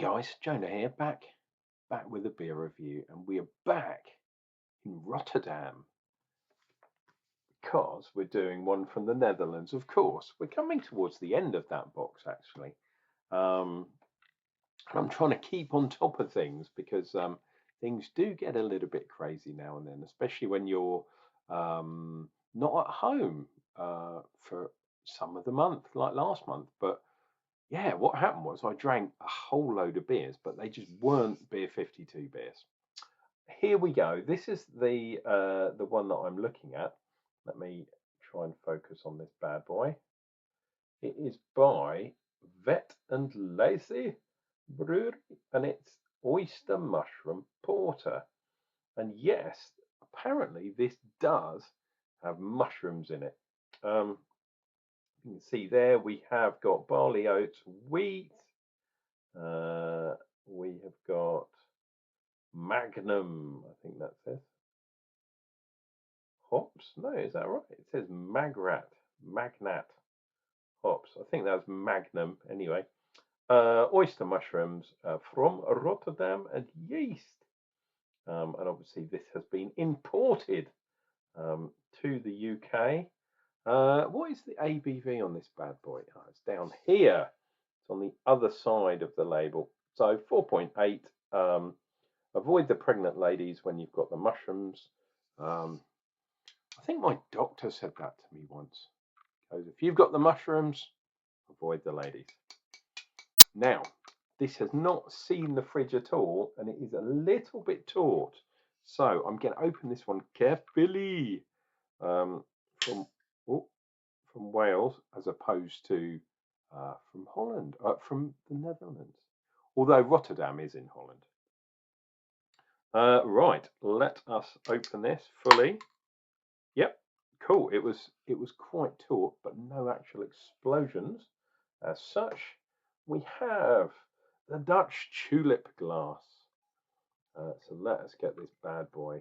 guys, Jonah here, back with a beer review, and we are back in Rotterdam because we're doing one from the Netherlands. Of course, we're coming towards the end of that box actually. And I'm trying to keep on top of things because things do get a little bit crazy now and then, especially when you're not at home for some of the month, like last month. But yeah, what happened was I drank a whole load of beers, but they just weren't Beer 52 beers. Here we go. This is the one that I'm looking at. Let me try and focus on this bad boy. It is by Vet and Lazy Brewery, and it's Oyster Mushroom Porter. And yes, apparently this does have mushrooms in it. You can see there we have got barley, oats, wheat. We have got Magnum, I think that says. Hops? No, is that right? It says Magnat hops. I think that's Magnum anyway. Oyster mushrooms from Rotterdam and yeast. And obviously this has been imported to the UK. What is the ABV on this bad boy? Oh, it's down here. It's on the other side of the label. So 4.8. Avoid the pregnant ladies when you've got the mushrooms. I think my doctor said that to me once. Goes, if you've got the mushrooms, avoid the ladies. Now, this has not seen the fridge at all, and it is a little bit taut. So I'm going to open this one carefully from Wales, as opposed to from Holland, from the Netherlands. Although Rotterdam is in Holland. Right, let us open this fully. Yep, cool. It was quite taut, but no actual explosions as such. We have the Dutch tulip glass. So let us get this bad boy.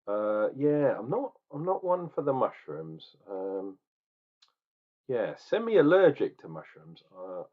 Yeah, I'm not one for the mushrooms. Yeah, semi-allergic to mushrooms,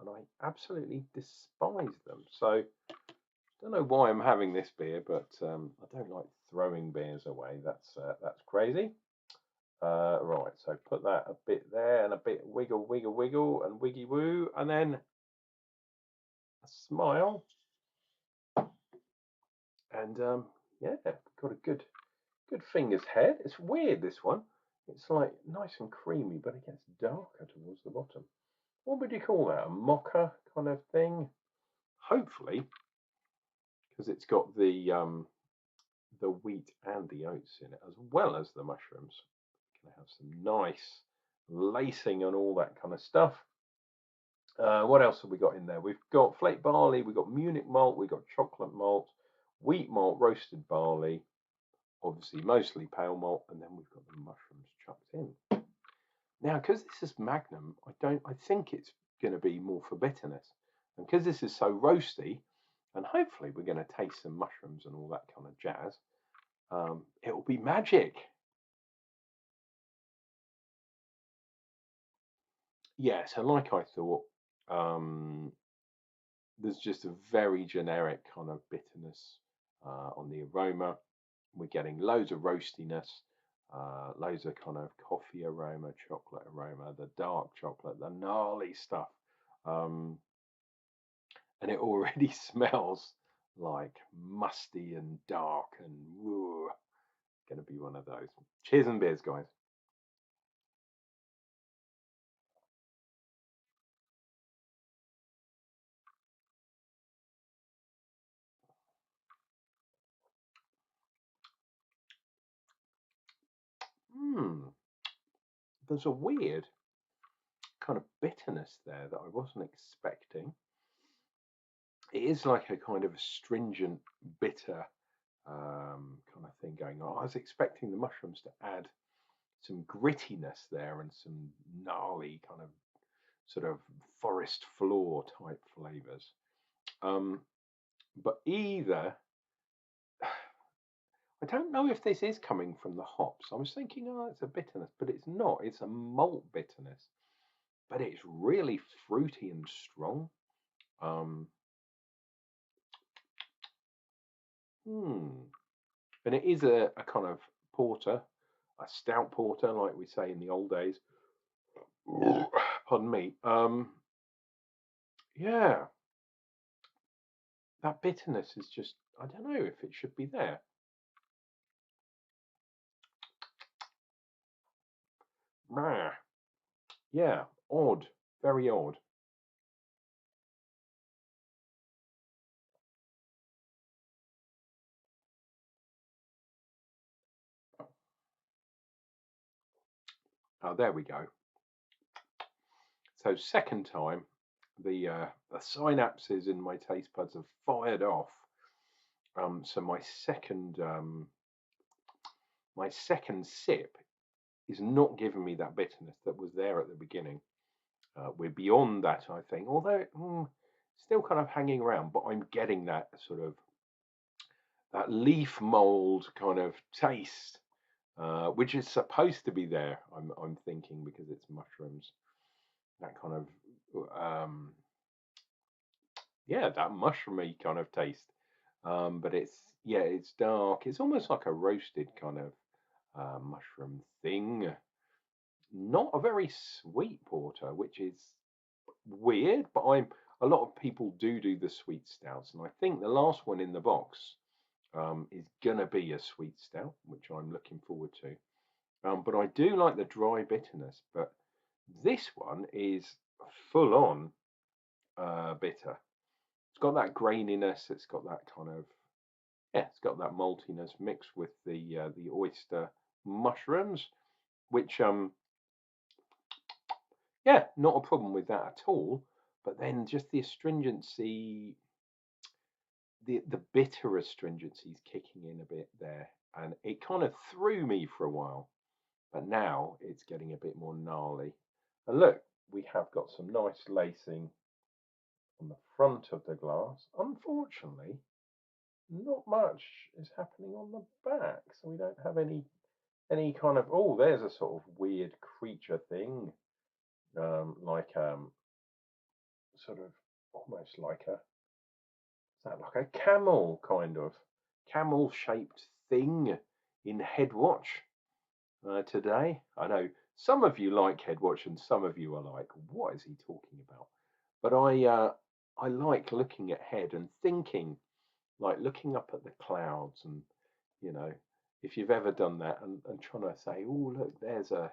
and I absolutely despise them. So don't know why I'm having this beer, but I don't like throwing beers away. That's crazy. Right, so put that a bit there and a bit wiggle, wiggle, wiggle, and wiggy woo, and then a smile. And yeah, got a good finger's head. It's weird, this one. It's like nice and creamy, but it gets darker towards the bottom. What would you call that? A mocha kind of thing? Hopefully, because it's got the wheat and the oats in it, as well as the mushrooms. Gonna have some nice lacing and all that kind of stuff. What else have we got in there? We've got flake barley, we've got Munich malt, we've got chocolate malt, wheat malt, roasted barley, obviously mostly pale malt, and then we've got the mushrooms chucked in. Now, because this is Magnum, I think it's going to be more for bitterness, and because this is so roasty, and hopefully we're going to taste some mushrooms and all that kind of jazz, it will be magic. Yeah, so like I thought, there's just a very generic kind of bitterness on the aroma. We're getting loads of roastiness, loads of kind of coffee aroma, chocolate aroma, the dark chocolate, the gnarly stuff. And it already smells like musty and dark and woo, gonna be one of those. Cheers and beers, guys. There's a weird kind of bitterness there that I wasn't expecting. It is like a kind of astringent, bitter kind of thing going on. I was expecting the mushrooms to add some grittiness there and some gnarly kind of sort of forest floor type flavors. But either I don't know if this is coming from the hops. I was thinking, oh, it's a bitterness, but it's not. It's a malt bitterness, but it's really fruity and strong. Um, And it is a kind of porter, a stout porter, like we say in the old days. Pardon me. Yeah, that bitterness is just, I don't know if it should be there. Yeah, odd, very odd. Oh, there we go. So second time, the synapses in my taste buds have fired off. So my second sip is not giving me that bitterness that was there at the beginning. We're beyond that, I think, although still kind of hanging around, but I'm getting that sort of that leaf mold kind of taste, which is supposed to be there. I'm thinking because it's mushrooms, that kind of yeah, that mushroomy kind of taste. But it's dark. It's almost like a roasted kind of mushroom thing. Not a very sweet porter, which is weird. But a lot of people do the sweet stouts, and I think the last one in the box is gonna be a sweet stout, which I'm looking forward to. But I do like the dry bitterness. But this one is full on bitter. It's got that graininess. It's got that kind of it's got that maltiness mixed with the oyster mushrooms, which not a problem with that at all. But then just the astringency, the bitter astringency is kicking in a bit there, and it kind of threw me for a while. But now it's getting a bit more gnarly. And look, we have got some nice lacing on the front of the glass. Unfortunately, not much is happening on the back, so we don't have any kind of there's a sort of weird creature thing, like sort of almost like a is that like a camel kind of camel shaped thing in Headwatch today. I know some of you like Headwatch and some of you are like, what is he talking about? But I like looking at Head and thinking, like looking up at the clouds and you know, if you've ever done that and trying to say, oh, look, there's a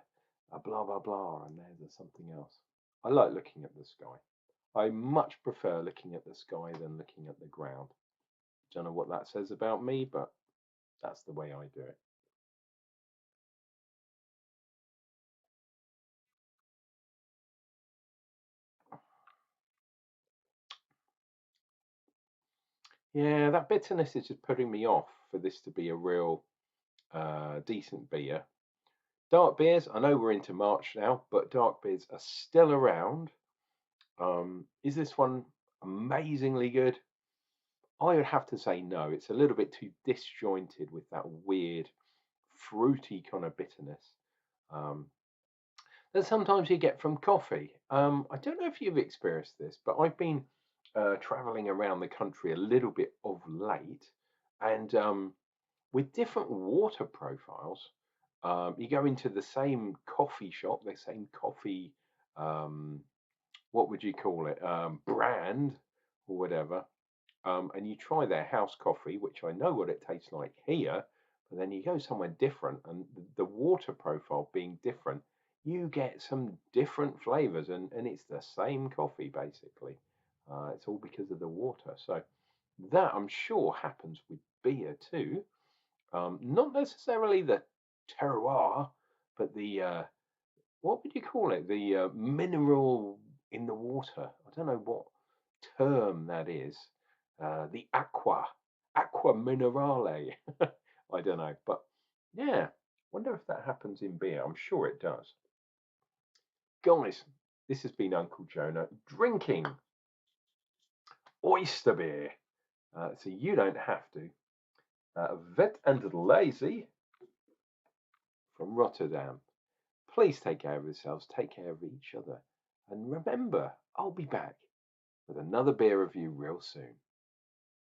blah, blah, blah, and there's a something else. I like looking at the sky. I much prefer looking at the sky than looking at the ground. Don't know what that says about me, but that's the way I do it. Yeah, that bitterness is just putting me off for this to be a real decent beer. Dark beers, I know we're into March now, but dark beers are still around. Is this one amazingly good? I would have to say no. It's a little bit too disjointed with that weird, fruity kind of bitterness um, that sometimes you get from coffee. I don't know if you've experienced this, but I've been traveling around the country a little bit of late, and with different water profiles, you go into the same coffee shop, the same coffee, um, what would you call it, brand or whatever, and you try their house coffee, which I know what it tastes like here, but then you go somewhere different, and the water profile being different, you get some different flavors, and it's the same coffee basically. It's all because of the water. So that I'm sure happens with beer too. Not necessarily the terroir, but the what would you call it? The mineral in the water. I don't know what term that is. The aqua minerale. I don't know, but yeah, wonder if that happens in beer. I'm sure it does. Guys, this has been Uncle Jonah drinking oyster beer, so you don't have to. Vet and lazy from Rotterdam. Please take care of yourselves, take care of each other, and remember, I'll be back with another beer review real soon.